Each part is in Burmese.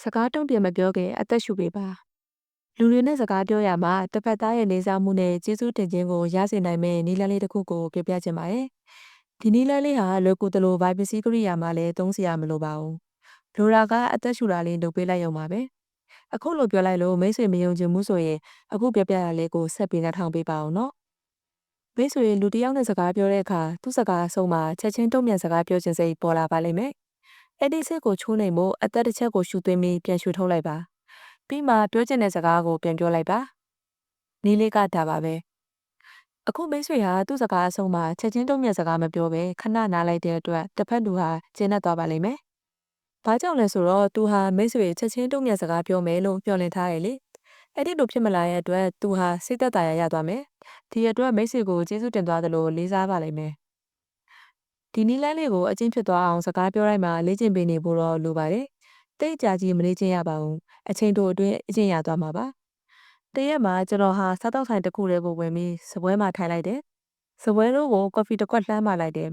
စကားတုံ့ပြန်မပြောခင်အသက်ရှူပေးပါလူတွေနဲ့စကားပြောရမှာတစ်ဖက်သားရဲ့နေစားမှုနဲ့ကျေးဇူးတင်ခြင်းကိုရစေနိုင်မယ့်နည်းလမ်းလေးတစ်ခုကိုပြပြချင်ပါတယ်ဒီနည်းလမ်းလေးဟာလွယ်ကူသလိုဗိုင်ပစ္စည်းကိရိယာမှလည်းသုံးစရာမလိုပါဘူးလိုတာကအသက်ရှူတာလေးလုပ်ပေးလိုက်ရုံပါပဲအခုလိုပြောလိုက်လို့မိတ်ဆွေမယုံကြည်မှုဆိုရင်အခုပြပြရလေးကိုဆက်ပြီးနှထောင်ပေးပါအောင်နော်မိတ်ဆွေလူတစ်ယောက်နဲ့စကားပြောတဲ့အခါသူ့စကားအဆုံးမှာချက်ချင်းတုံ့ပြန်စကားပြောခြင်းစိတ်ပေါ်လာပါလိမ့်မယ်အဲ့ဒီစိတ်ကိုချိုးနှိမ်ဖို့အသက်တစ်ချက်ကိုရှူသွင်းပြီးပြန်ရှူထုတ်လိုက်ပါပြီးမှပြောချင်တဲ့စကားကိုပြန်ပြောလိုက်ပါနီးလေးကဒါပါပဲအခုမိတ်ဆွေဟာသူ့စကားအဆုံးမှာချက်ချင်းတုံ့ပြန်စကားမပြောဘဲခဏနားလိုက်တဲ့အတွက်တစ်ဖက်လူဟာကျဉ်းသွားပါလိမ့်မယ်ဘာကြောင့်လဲဆိုတော့သူဟာမိတ်ဆွေချက်ချင်းတုံ့ပြန်စကားပြောမယ်လို့မျှော်လင့်ထားတယ်လေအဲ့ဒီလိုဖြစ်မလာတဲ့အတွက်သူဟာစိတ်သက်သာရသွားမယ်ဒီအတွက်မိတ်ဆွေကိုကျေးဇူးတင်သွားသလိုလေးစားပါလိမ့်မယ်ဒီနည်းလမ်းလေးကိုအကျင့်ဖြစ်သွားအောင်စကားပြောတိုင်းမှာလေ့ကျင့်ပေးနေဖို့တော့လိုပါတယ်တိတ်ကြကြီးမလေ့ကျင့်ရပါဘူးအချိန်တိုအတွင်းအကျင့်ရသွားမှာပါတရက်မှာကျွန်တော်ဟာစားတော့ဆိုင်တစ်ခုတည်းကိုဝင်ပြီးစပွဲမှာထိုင်လိုက်တယ်စပွဲတို့ကိုကော်ဖီတစ်ခွက်လှမ်းမာလိုက်တယ်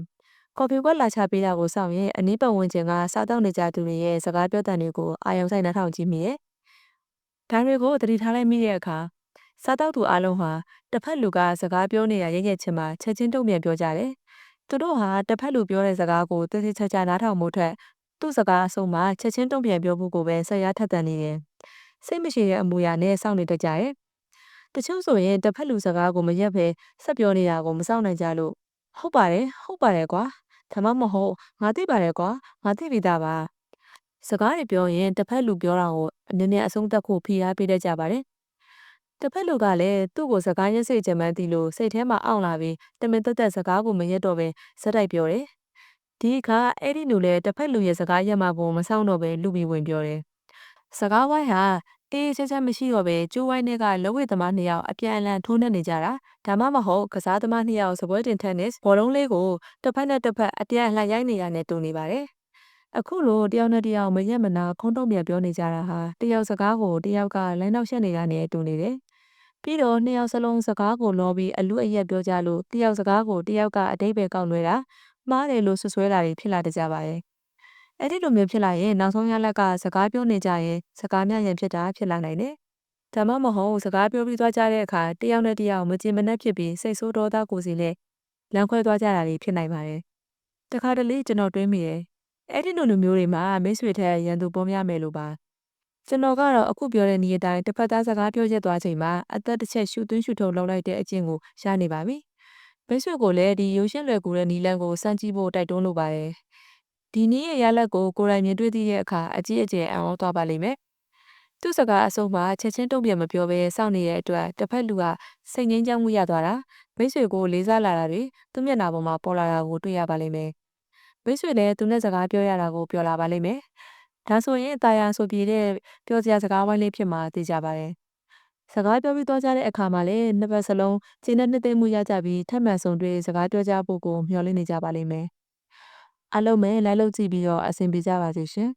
ကော်ဖီခွက်လာချပေးတာကိုစောင့်ရင်အနီးပတ်ဝန်းကျင်ကစားတော့နေကြသူတွေရဲ့စကားပြောတန်တွေကိုအာရုံစိုက်နှာထောင်ကြည့်မိရဲ့ဒါတွေကိုသတိထားလိုက်မိတဲ့အခါစားတော့သူအလုံးဟာတစ်ဖက်လူကစကားပြောနေတာရဲ့ချင်းမှာချက်ချင်းတုံ့ပြန်ပြောကြတယ်သူတို့ဟာတစ်ဖက်လူပြောတဲ့စကားကိုတိတိကျကျနားထောင်မှုထက်သူ့စကားအဆုံးမှာချက်ချင်းတုံ့ပြန်ပြောဖို့ကိုပဲဆက်ရထက်သန်နေတယ်စိတ်မရှိတဲ့အမူအရာနဲ့စောင့်နေတတ်ကြရဲ့တချို့ဆိုရင်တစ်ဖက်လူစကားကိုမရက်ပဲဆက်ပြောနေတာကိုမစောင့်နိုင်ကြလို့ဟုတ်ပါတယ်ကွာဒါမှမဟုတ်ငါသိပါတယ်ကွာငါသိပြီးသားပါစကားတွေပြောရင်တစ်ဖက်လူပြောတာကိုနည်းနည်းအဆုံးသတ်ဖို့ဖိအားပေးတတ်ကြပါတယ်တစ်ဖက်လူကလည်းသူ့ကိုစကားရစ်စိတ်ချမှန်းသိလို့စိတ်ထဲမှာအောင့်လာပြီးတမင်သက်သက်စကားကိုမရက်တော့ပဲဇက်တိုက်ပြောတယ်ဒီအခါအဲ့ဒီလူလည်းတစ်ဖက်လူရဲ့စကားရက်မှကိုမဆောင်တော့ပဲလူပြီးဝင်ပြောတယ်စကားဝိုင်းဟာအေးချက်ချက်မရှိတော့ပဲကျိုးဝိုင်းတွေကလက်ဝဲသမားနှစ်ယောက်အပြန်အလှန်ထိုးနှက်နေကြတာဒါမှမဟုတ်ကစားသမားနှစ်ယောက်စပွဲတင်တက်နစ်ဘောလုံးလေးကိုတစ်ဖက်နဲ့တစ်ဖက်အပြန်အလှန်ရိုက်နေရတဲ့တူနေပါတယ်အခုလိုတယောက်နဲ့တယောက်မရက်မနာခုံးတုံးပြန်ပြောနေကြတာဟာတယောက်စကားကိုတယောက်ကလိုင်းနောက်ရှက်နေတာနဲ့တူနေတယ်ပြီးတော့နှစ်ယောက်စလုံးစကားကိုလောပြီးအလူအယက်ပြောကြလို့တယောက်စကားကိုတယောက်ကအတိတ်ပဲကောက်လွှဲတာမှားတယ်လို့ဆွဆွဲတာတွေဖြစ်လာတတ်ကြပါရဲ့အဲ့ဒီလိုမျိုးဖြစ်လာရင်နောက်ဆုံးရလက်ကစကားပြောနေကြရင်စကားများရင်ဖြစ်တာဖြစ်လာနိုင်တယ်ဒါမှမဟုတ်စကားပြောပြီးသွားကြတဲ့အခါတယောက်နဲ့တယောက်မကြင်မနှက်ဖြစ်ပြီးစိတ်ဆိုးဒေါသကိုစီနဲ့လမ်းခွဲသွားကြတာတွေဖြစ်နိုင်ပါတယ်တခါတလေကျွန်တော်တွေးမိတယ်အဲ့ဒီလိုလူမျိုးတွေမှာမိတ်ဆွေထက်ရန်သူပေါ်များမယ်လို့ပါကျွန်တော်ကတော့အခုပြောတဲ့နည်းအတိုင်းတစ်ဖက်သားစကားပြောချက်သွားချိန်မှာအသက်တစ်ချက်ရှူသွင်းရှူထုတ်လုပ်လိုက်တဲ့အကျင့်ကိုရနေပါပြီမိတ်ဆွေကိုလည်းဒီရိုးရှင်းလွယ်ကူတဲ့နည်းလမ်းကိုစမ်းကြည့်ဖို့တိုက်တွန်းလိုပါတယ်ဒီနည်းရဲ့ရလဒ်ကိုကိုယ်တိုင်မြင်တွေ့သိတဲ့အခါအကြီးအကျယ်အံ့ဩသွားပါလိမ့်မယ်သူ့စကားအဆုံးမှာချက်ချင်းတုံ့ပြန်မပြောဘဲစောင့်နေတဲ့အတွက်တစ်ဖက်လူကစိတ်ငြိမ်းချမ်းမှုရသွားတာမိတ်ဆွေကိုလေးစားလာတာတွေသူ့မျက်နှာပေါ်မှာပေါ်လာတာကိုတွေ့ရပါလိမ့်မယ်မိတ်ဆွေလည်းသူနဲ့စကားပြောရတာကိုပြောလာပါလိမ့်မယ်ဒါဆိုရင်တာယာဆိုပြေတဲ့ပြောစရာစကားဝိုင်းလေးဖြစ်မှာသိကြပါတယ်စကားပြောပြီးတော့ကြတဲ့အခါမှာလည်းနှစ်ဖက်စလုံးကျင်းတဲ့နှစ်သိမ့်မှုရကြပြီးထပ်မံဆုံတွေ့စကားပြောကြဖို့ကိုမျှော်လင့်နေကြပါလိမ့်မယ်အားလုံးပဲလိုက်လုပ်ကြည့်ပြီးတော့အဆင်ပြေကြပါစေရှင်